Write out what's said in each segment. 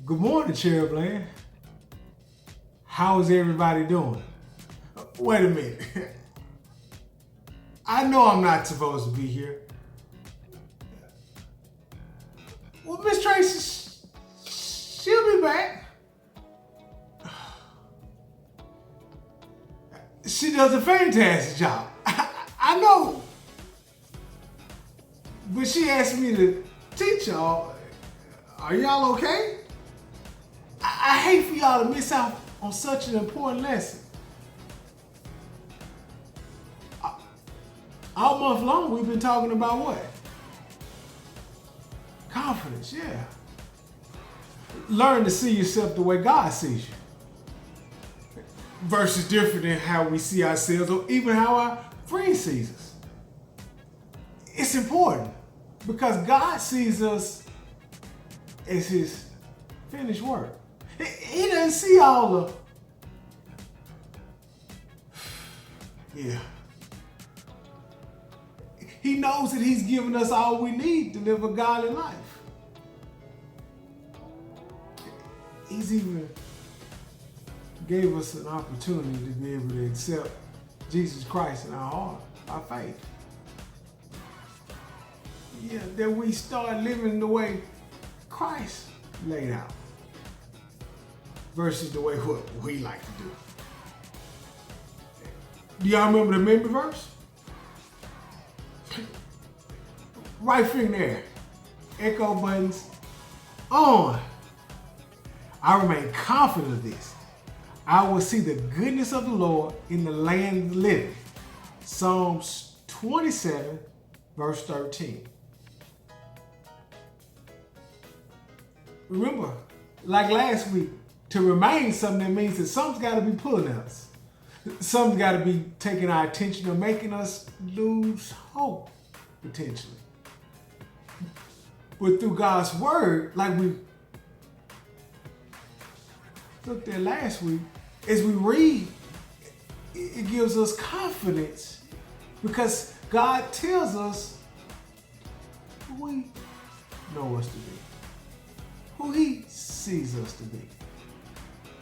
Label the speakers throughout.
Speaker 1: Good morning, Cherubland. How's everybody doing? Wait a minute. I know I'm not supposed to be here. Well, Miss Tracy, she'll be back. She does a fantastic job. I know. But she asked me to teach y'all. Are y'all okay? I hate for y'all to miss out on such an important lesson. All month long, we've been talking about what? Confidence, yeah. Learn to see yourself the way God sees you. Versus different than how we see ourselves or even how our friend sees us. It's important because God sees us as his finished work. He doesn't see all the... Yeah. He knows that he's given us all we need to live a godly life. He's even gave us an opportunity to be able to accept Jesus Christ in our heart, our faith. Yeah, that we start living the way Christ laid out versus the way what we like to do. Do y'all remember the memory verse? Right finger there. Echo buttons on. I remain confident of this. I will see the goodness of the Lord in the land of the living. Psalms 27, verse 13. Remember, like last week, to remain something that means that something's got to be pulling us. Something's got to be taking our attention or making us lose hope, potentially. But through God's word, like we looked at last week, as we read, it gives us confidence because God tells us who we know us to be, who he sees us to be,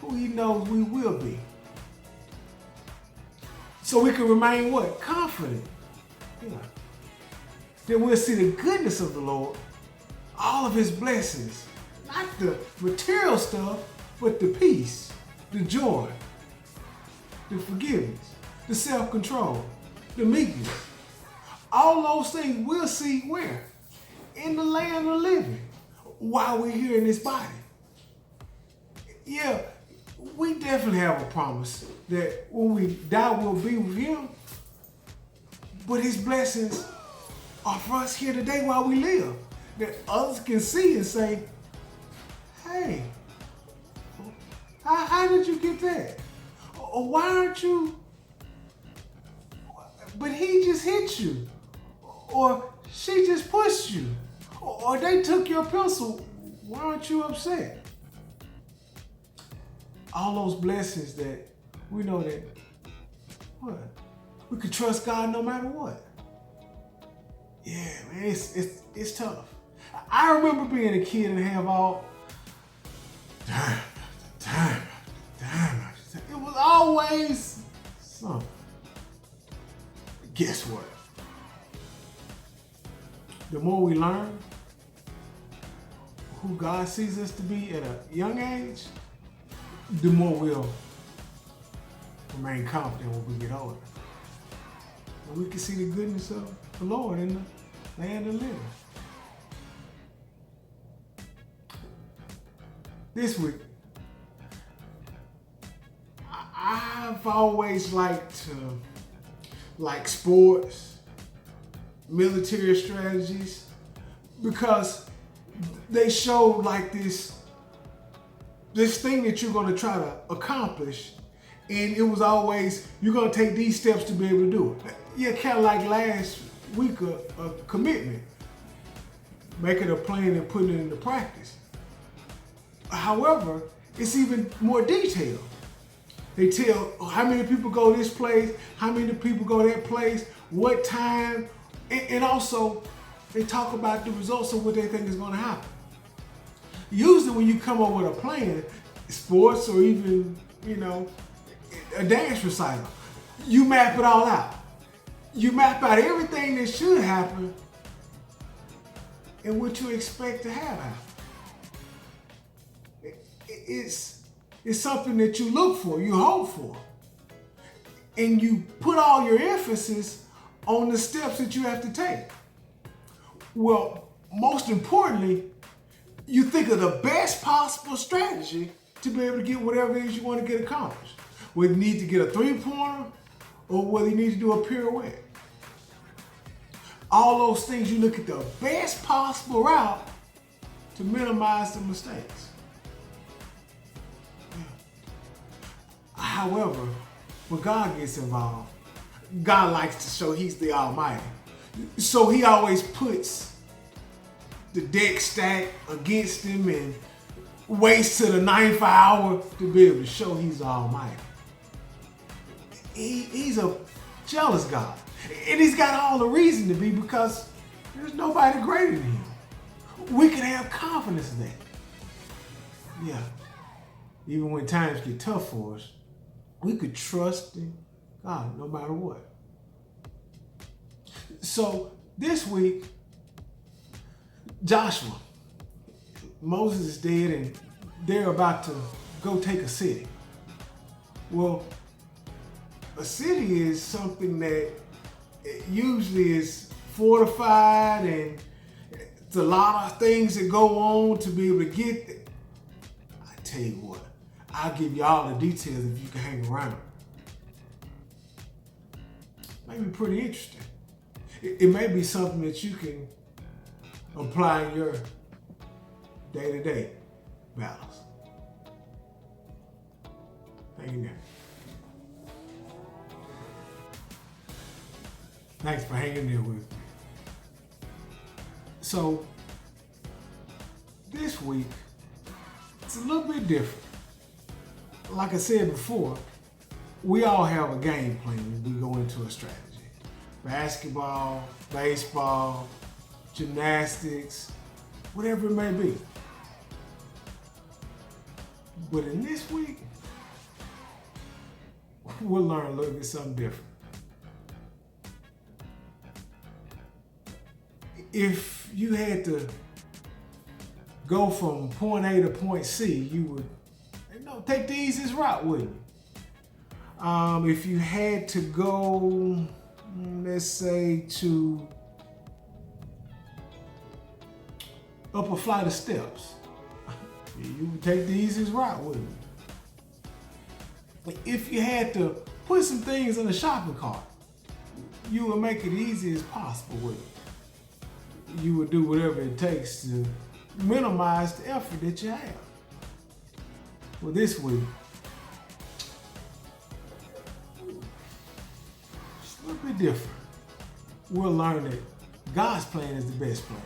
Speaker 1: who he knows we will be. So we can remain what? Confident. Yeah. That we'll see the goodness of the Lord, all of his blessings, not the material stuff, but the peace, the joy, the forgiveness, the self-control, the meekness. All those things we'll see where? In the land of the living while we're here in this body. Yeah, we definitely have a promise that when we die, we'll be with him. But his blessings are for us here today while we live. That others can see and say, hey, how did you get that? Or why aren't you? But he just hit you. Or she just pushed you. Or they took your pencil. Why aren't you upset? All those blessings that we know that, what? We can trust God no matter what. Yeah, man, it's tough. I remember being a kid and have all time. It was always something. Guess what? The more we learn who God sees us to be at a young age, the more we'll remain confident when we get older. And we can see the goodness of the Lord in the land of the living. This week, I've always liked sports, military strategies, because they show like this thing that you're going to try to accomplish, and it was always, you're going to take these steps to be able to do it. Yeah, kind of like last week, a commitment, making a plan and putting it into practice. However, it's even more detailed. They tell how many people go this place, how many people go that place, what time, and also they talk about the results of what they think is going to happen. Usually when you come up with a plan, sports or even, a dance recital, you map it all out. You map out everything that should happen and what you expect to have happen. It's something that you look for, you hope for. And you put all your emphasis on the steps that you have to take. Well, most importantly, you think of the best possible strategy to be able to get whatever it is you want to get accomplished. Whether you need to get a three-pointer or whether you need to do a pirouette. All those things, you look at the best possible route to minimize the mistakes. Yeah. However, when God gets involved, God likes to show He's the Almighty. So He always puts the deck stacked against Him and waits to the ninth hour to be able to show He's the Almighty. He's a jealous God. And He's got all the reason to be, because there's nobody greater than Him. We can have confidence in that. Yeah. Even when times get tough for us, we could trust in God no matter what. So this week, Joshua, Moses is dead and they're about to go take a city. Well, a city is something that usually is fortified and it's a lot of things that go on to be able to get there. I tell you what, I'll give you all the details if you can hang around. It may be pretty interesting. It may be something that you can apply in your day-to-day battles. Hang in there. Thanks for hanging there with me. So, this week, it's a little bit different. Like I said before, we all have a game plan when we go into a strategy. Basketball, baseball, gymnastics, whatever it may be. But in this week, we'll learn a little bit something different. If you had to go from point A to point C, you would take the easiest route, wouldn't you? If you had to go, let's say, to up a flight of steps, you would take the easiest route, wouldn't you? If you had to put some things in a shopping cart, you would make it easy as possible, wouldn't you? You would do whatever it takes to minimize the effort that you have. Well, this week, it's a little bit different. We'll learn that God's plan is the best plan.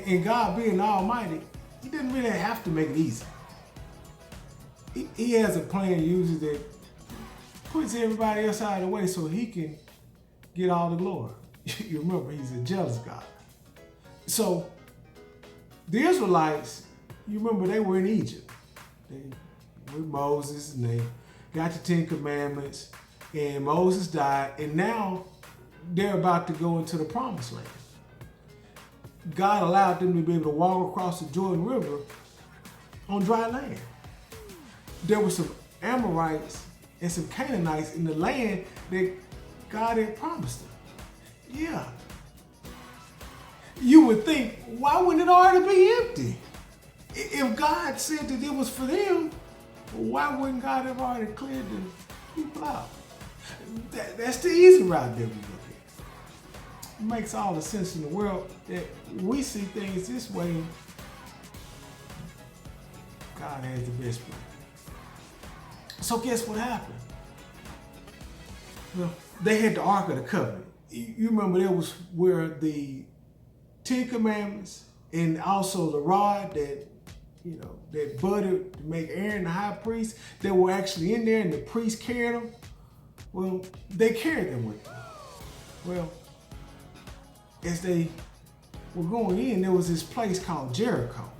Speaker 1: And God being Almighty, He didn't really have to make it easy. He has a plan usually that puts everybody else out of the way so He can get all the glory. You remember, He's a jealous God. So, the Israelites, you remember, they were in Egypt. They with Moses, and they got the 10 Commandments, and Moses died, and now they're about to go into the Promised Land. God allowed them to be able to walk across the Jordan River on dry land. There were some Amorites and some Canaanites in the land that God had promised them. Yeah. You would think, why wouldn't it already be empty? If God said that it was for them, why wouldn't God have already cleared the people out? That's the easy route that we look at. It makes all the sense in the world that we see things this way. God has the best plan. So guess what happened? Well, they had the Ark of the Covenant. You remember that was where the 10 Commandments and also the rod that, that budded to make Aaron the high priest, that were actually in there and the priests carried them. Well, they carried them with them. Well, as they were going in, there was this place called Jericho.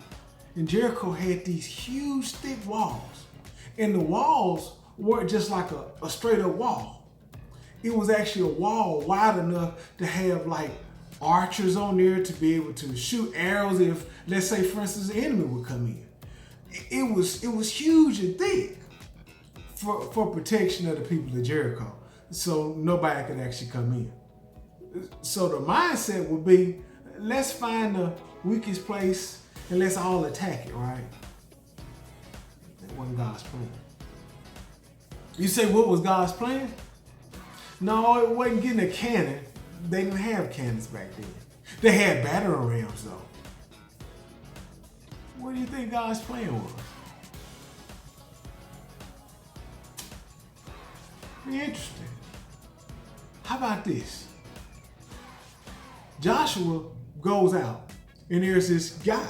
Speaker 1: And Jericho had these huge, thick walls. And the walls weren't just like a straight up wall. It was actually a wall wide enough to have like archers on there to be able to shoot arrows if, let's say, for instance, the enemy would come in. It was huge and thick for protection of the people of Jericho, so nobody could actually come in. So the mindset would be, let's find the weakest place and let's all attack it, right? That wasn't God's plan. You say, what was God's plan? No, it wasn't getting a cannon. They didn't have cannons back then. They had battering rams though. What do you think God's plan was? Pretty interesting. How about this? Joshua goes out and there's this guy.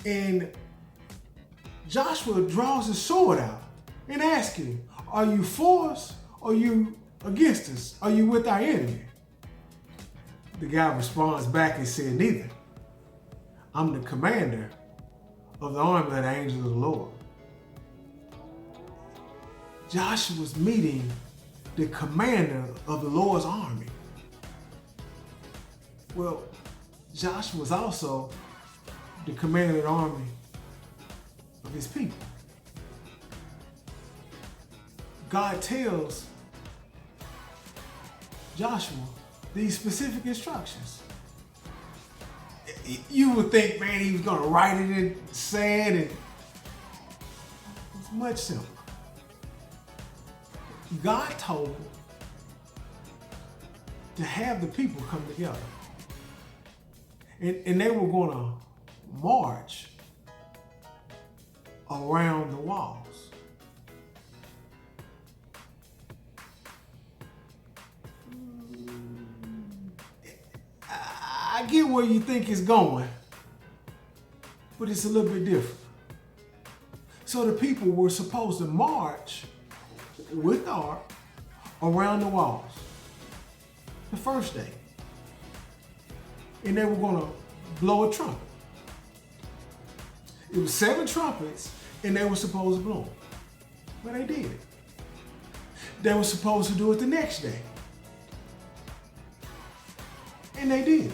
Speaker 1: And Joshua draws his sword out and asks him, are you for us or are you against us? Are you with our enemy? The guy responds back and said, neither. I'm the commander of the army of the angels of the Lord. Joshua's meeting the commander of the Lord's army. Well, Joshua was also the commander of the army of his people. God tells Joshua these specific instructions. You would think, man, he was going to write it in sand, and it's much simpler. God told him to have the people come together. And they were going to march around the walls. I get where you think it's going, but it's a little bit different. So the people were supposed to march with the ark around the walls the first day. And they were going to blow a trumpet. It was 7 trumpets and they were supposed to blow them. But they did it. They were supposed to do it the next day. And they did.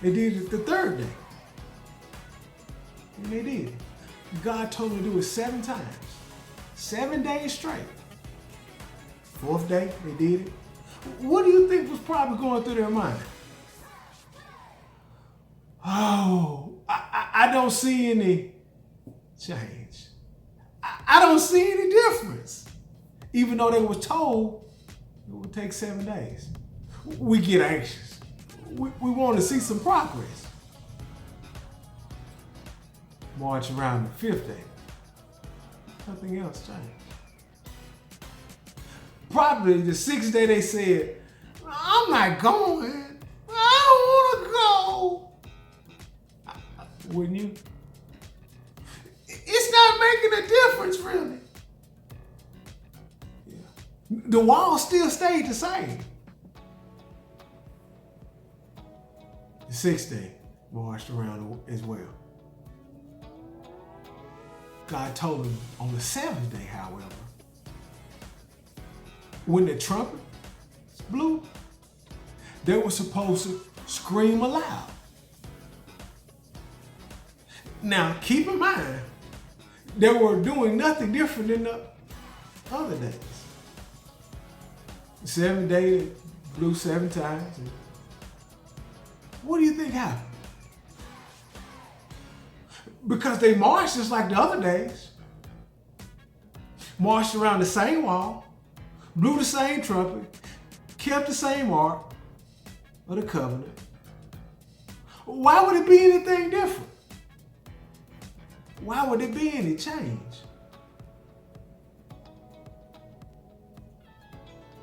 Speaker 1: They did it the 3rd day. And they did it. God told them to do it 7 times. 7 days straight. 4th day, they did it. What do you think was probably going through their mind? Oh, I don't see any change. I don't see any difference. Even though they were told it would take 7 days. We get anxious. We want to see some progress. March around the 5th day. Nothing else changed. Probably the 6th day they said, I'm not going. I don't want to go. Wouldn't you? It's not making a difference, really. Yeah. The wall still stayed the same. The 6th day marched around as well. God told him on the 7th day, however, when the trumpet blew, they were supposed to scream aloud. Now, keep in mind, they were doing nothing different than the other days. The 7th day, they blew 7 times. And what do you think happened? Because they marched just like the other days. Marched around the same wall, blew the same trumpet, kept the same ark of the covenant. Why would it be anything different? Why would it be any change?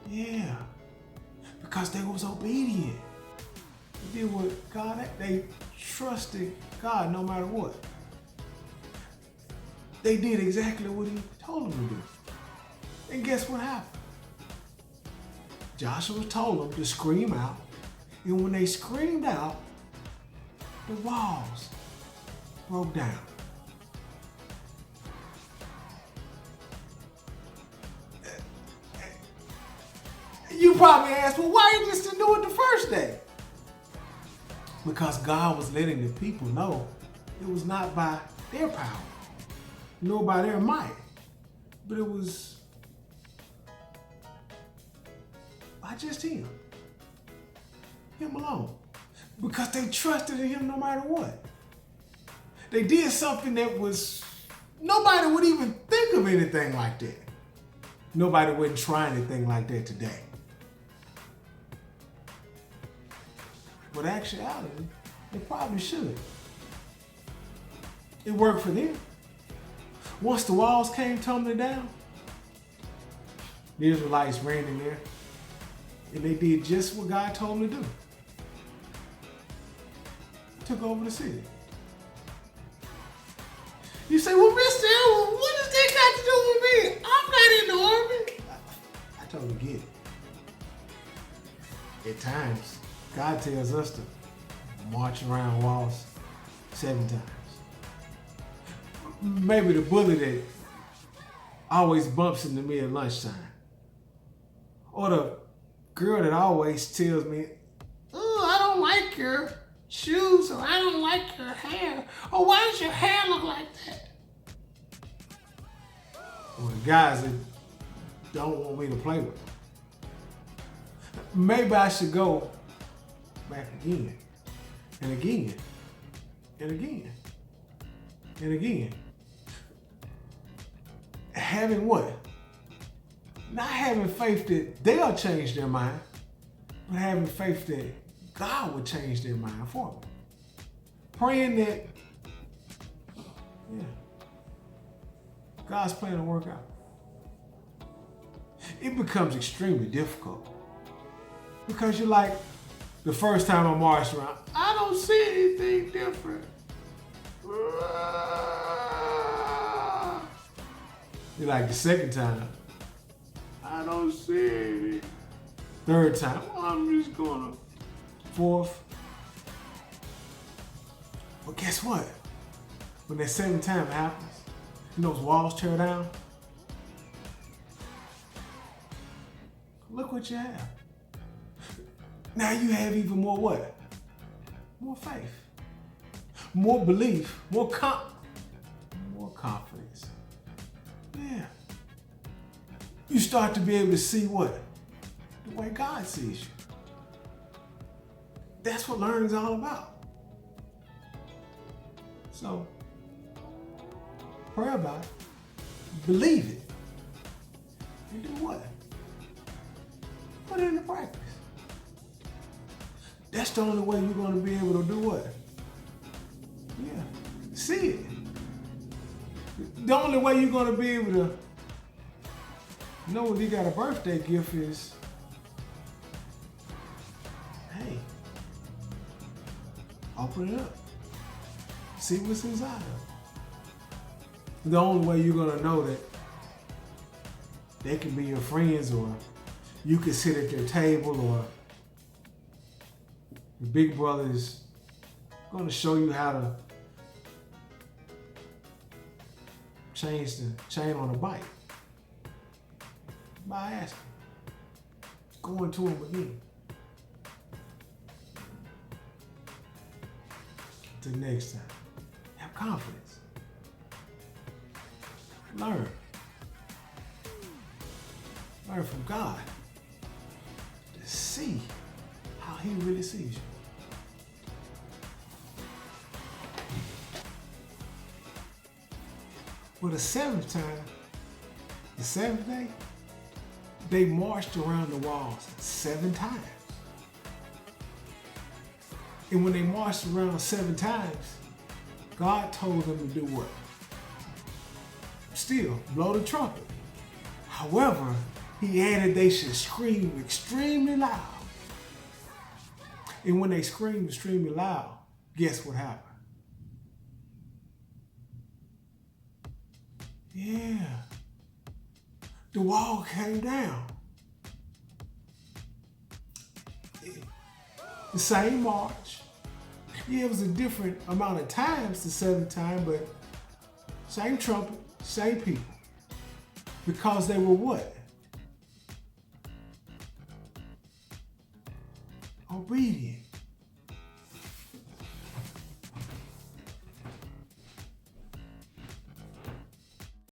Speaker 1: Yeah, because they was obedient. They did what God, they trusted God no matter what. They did exactly what he told them to do. And guess what happened? Joshua told them to scream out. And when they screamed out, the walls broke down. You probably asked, well, why you just didn't do it the first day? Because God was letting the people know it was not by their power, nor by their might, but it was by just Him alone. Because they trusted in Him no matter what. They did something that was, nobody would even think of anything like that. Nobody wouldn't try anything like that today. But actuality, they probably should. It worked for them. Once the walls came tumbling down, the Israelites ran in there and they did just what God told them to do. Took over the city. You say, well, Mr. Elwood, what does that got to do with me? I'm not in the army. I totally get it. At times, God tells us to march around walls 7 times. Maybe the bully that always bumps into me at lunchtime. Or the girl that always tells me, oh, I don't like your shoes, or I don't like your hair, or why does your hair look like that? Or the guys that don't want me to play with them. Maybe I should go back again, and again, and again, and again. Having what? Not having faith that they'll change their mind, but having faith that God would change their mind for me. Praying that, God's plan will work out. It becomes extremely difficult because you're like, the first time I marched around, I don't see anything different. You're like, the second time, I don't see anything. Third time, well, I'm just gonna. Fourth. Well, guess what? When that 7th time happens, and those walls tear down, look what you have. Now you have even more what? More faith, more belief, more confidence. Yeah. You start to be able to see what? The way God sees you. That's what learning's all about. So, pray about it, believe it, and do what? Put it into practice. That's the only way you're going to be able to do what? Yeah, see it. The only way you're going to be able to know when you got a birthday gift is, hey, open it up. See what's inside of it. The only way you're going to know that they can be your friends, or you can sit at their table, or your big brother is going to show you how to change the chain on a bike, by asking, going to him again. Till next time, have confidence. Learn from God to see how He really sees you. Well, the 7th time, the 7th day, they marched around the walls 7 times. And when they marched around 7 times, God told them to do what? Still, blow the trumpet. However, He added they should scream extremely loud. And when they screamed extremely loud, guess what happened? Yeah, the wall came down. The same march, Yeah, it was a different amount of times the seventh time, but same trumpet, same people. Because they were what? Obedient.